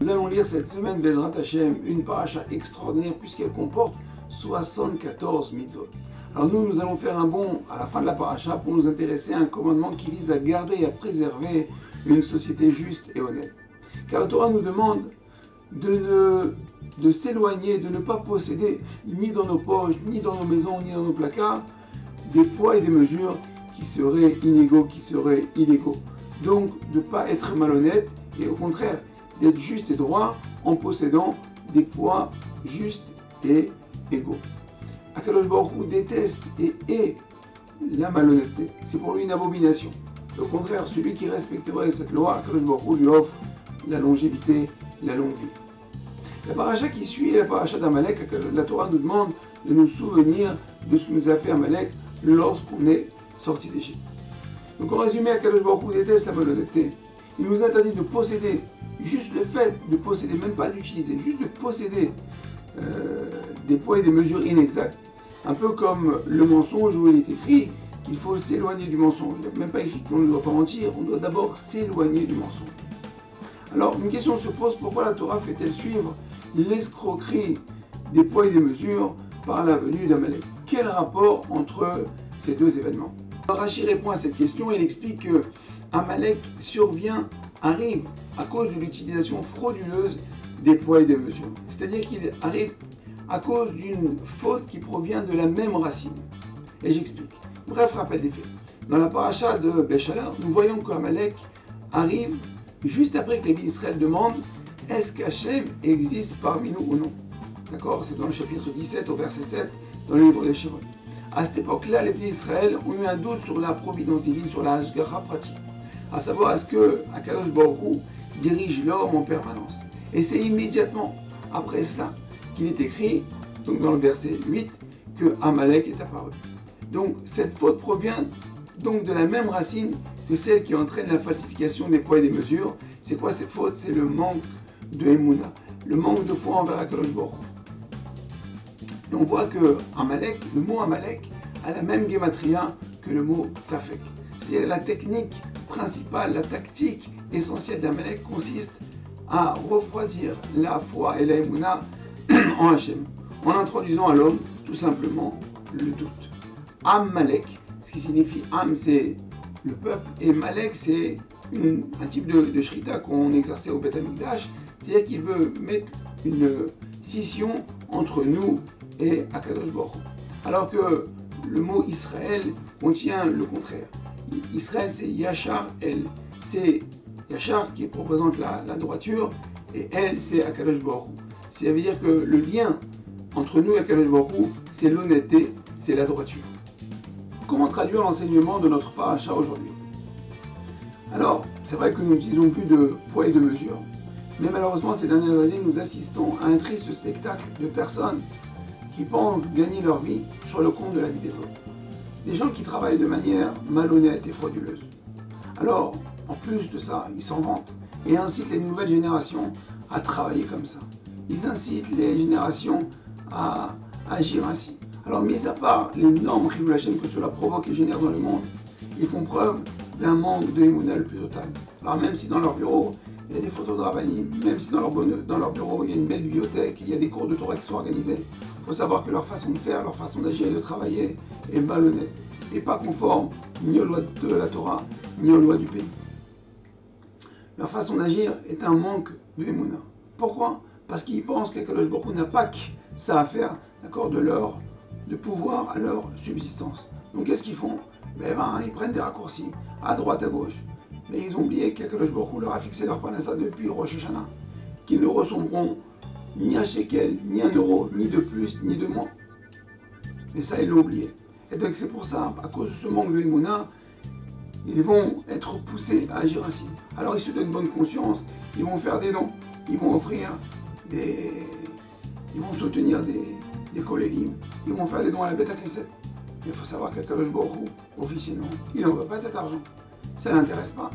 Nous allons lire cette semaine, Bezrat Hashem, une paracha extraordinaire puisqu'elle comporte 74 mitzvot. Alors nous allons faire un bond à la fin de la paracha pour nous intéresser à un commandement qui vise à garder et à préserver une société juste et honnête. Car la Torah nous demande de s'éloigner, de ne pas posséder, ni dans nos poches, ni dans nos maisons, ni dans nos placards, des poids et des mesures qui seraient inégaux, qui seraient illégaux. Donc de ne pas être malhonnête et au contraire d'être juste et droit en possédant des poids justes et égaux. Akadosh Baruch Hu déteste et hait la malhonnêteté. C'est pour lui une abomination. Au contraire, celui qui respecterait cette loi, Akadosh Baruch Hu lui offre la longévité, la longue vie. La paracha qui suit est la paracha d'Amalek. La Torah nous demande de nous souvenir de ce que nous a fait Amalek lorsqu'on est sorti d'Égypte. Donc en résumé, Akadosh Baruch Hu déteste la malhonnêteté. Il nous interdit de posséder, juste le fait de posséder, même pas d'utiliser, juste de posséder des poids et des mesures inexactes. Un peu comme le mensonge où il est écrit qu'il faut s'éloigner du mensonge. Il n'y a même pas écrit qu'on ne doit pas mentir, on doit d'abord s'éloigner du mensonge. Alors une question se pose, pourquoi la Torah fait-elle suivre l'escroquerie des poids et des mesures par la venue d'Amalek? Quel rapport entre ces deux événements? Rashi répond à cette question et il explique que Amalek arrive à cause de l'utilisation frauduleuse des poids et des mesures. C'est-à-dire qu'il arrive à cause d'une faute qui provient de la même racine. Et j'explique. Bref, rappel des faits. Dans la paracha de Béchalar, nous voyons qu'Amalek arrive juste après que les Israël demandent est-ce qu'Hachem existe parmi nous ou non. D'accord? C'est dans le chapitre 17 au verset 7 dans le livre des Shemot. À cette époque-là, les Israël ont eu un doute sur la providence divine, sur la Hashgacha pratique. À savoir, est-ce que Akadosh Baruch Hu dirige l'homme en permanence? Et c'est immédiatement après ça qu'il est écrit, donc dans le verset 8, que Amalek est apparu. Donc cette faute provient donc de la même racine que celle qui entraîne la falsification des poids et des mesures. C'est quoi cette faute? C'est le manque de Emouna, le manque de foi envers Akadosh Baruch Hu. Et on voit que Amalek, le mot Amalek a la même gematria que le mot Safek. C'est-à-dire la technique principale, la tactique essentielle d'Amalek consiste à refroidir la foi et la Emouna en Hachem, en introduisant à l'homme tout simplement le doute. Amalek, ce qui signifie Am, c'est le peuple, et Malek, c'est un type de shrita qu'on exerçait au Beth Amikdash, c'est-à-dire qu'il veut mettre une scission entre nous et Akadosh Baruch Hu. Alors que le mot Israël contient le contraire. Israël, c'est Yachar El. C'est Yachar qui représente la droiture, et El, c'est Akadosh Baruch Hu. Ça veut dire que le lien entre nous et Akadosh Baruch Hu, c'est l'honnêteté, c'est la droiture. Comment traduire l'enseignement de notre paracha aujourd'hui? Alors, c'est vrai que nous n'utilisons plus de poids et de mesure, mais malheureusement, ces dernières années, nous assistons à un triste spectacle de personnes qui pensent gagner leur vie sur le compte de la vie des autres. Des gens qui travaillent de manière malhonnête et frauduleuse. Alors, en plus de ça, ils s'en vantent et incitent les nouvelles générations à travailler comme ça. Ils incitent les générations à agir ainsi. Alors, mis à part l'énorme chilul Hashem que cela provoque et génère dans le monde, ils font preuve d'un manque de émouna le plus total. Alors, même si dans leur bureau, il y a des photos de Rabbanim, même si dans leur bureau, il y a une belle bibliothèque, il y a des cours de Torah qui sont organisés, il faut savoir que leur façon de faire, leur façon d'agir et de travailler est malhonnête et pas conforme ni aux lois de la Torah, ni aux lois du pays. Leur façon d'agir est un manque de émouna. Pourquoi? Parce qu'ils pensent qu'Akadosh Baruch Hu n'a pas que ça à faire, d'accord, de pouvoir à leur subsistance. Donc qu'est-ce qu'ils font? Ils prennent des raccourcis à droite, à gauche. Mais ils ont oublié qu'Akadosh Baruch Hu leur a fixé leur parnassa depuis Rosh Hashanah, qu'ils ne recevront ni un shekel, ni un euro, ni de plus, ni de moins. Mais ça, ils l'ont oublié. Et donc c'est pour ça, à cause de ce manque de émouna, ils vont être poussés à agir ainsi. Alors ils se donnent bonne conscience, ils vont faire des dons, ils vont offrir ils vont soutenir des collègues, ils vont faire des dons à la Beth Knesset. Il faut savoir qu'Akadosh Baruch Hu, officiellement, il n'en veut pas de cet argent. Ça ne l'intéresse pas.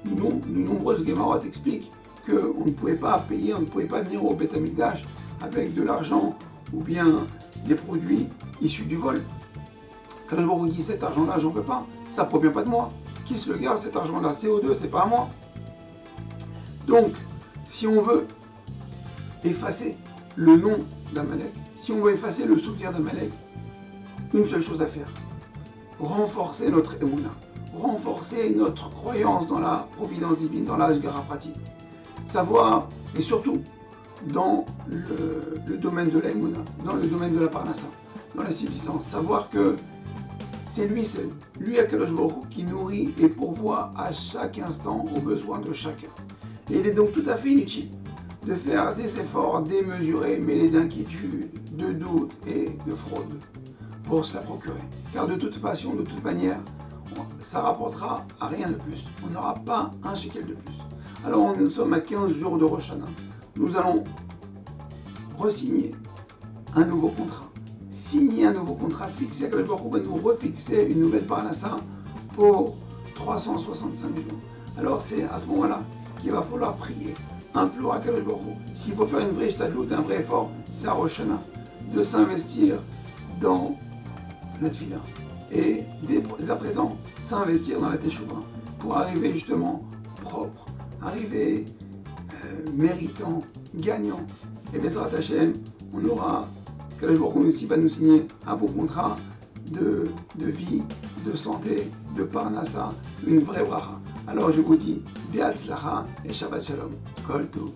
De nombreuses Gemarot expliquent qu'on ne pouvait pas payer, on ne pouvait pas venir au Beth Amikdash avec de l'argent ou bien des produits issus du vol. Akadosh Baruch Hu dit cet argent-là, j'en veux pas, ça ne provient pas de moi. Qui se le garde cet argent-là? CO2, c'est pas à moi. Donc, si on veut effacer le nom d'Amalek, si on veut effacer le souvenir d'Amalek, une seule chose à faire, renforcer notre émouna, renforcer notre croyance dans la providence divine, dans la Hashgacha pratique. Savoir, et surtout, dans le domaine de l'émouna, dans le domaine de la parnassa, dans la subsistance, savoir que c'est lui seul, lui Akadosh Baruch Hu, qui nourrit et pourvoit à chaque instant aux besoins de chacun. Et il est donc tout à fait inutile de faire des efforts démesurés, mêlés d'inquiétude, de doute et de fraude pour se la procurer. Car de toute façon, de toute manière, ça rapportera à rien de plus. On n'aura pas un shekel de plus. Alors nous sommes à 15 jours de Rosh Hashanah. Nous allons re-signer un nouveau contrat. Signer un nouveau contrat fixé, que le Baruch Hu va nous refixer une nouvelle parnassa pour 365 jours. Alors c'est à ce moment-là qu'il va falloir prier, implorer à Kadosh Baruch Hu. S'il faut faire une vraie shtadlout, un vrai effort, c'est à Rosh Hashanah, de s'investir dans la tefila. Et dès à présent, s'investir dans la teshuva pour arriver justement propre, arriver méritant, gagnant. Et Bezrat Hashem, on aura, Kadosh Baruch Hu aussi va nous signer un bon contrat de vie, de santé, de parnassa, une vraie bracha. Alors je vous dis, Be'atzlacha et Shabbat Shalom. Kol Tov.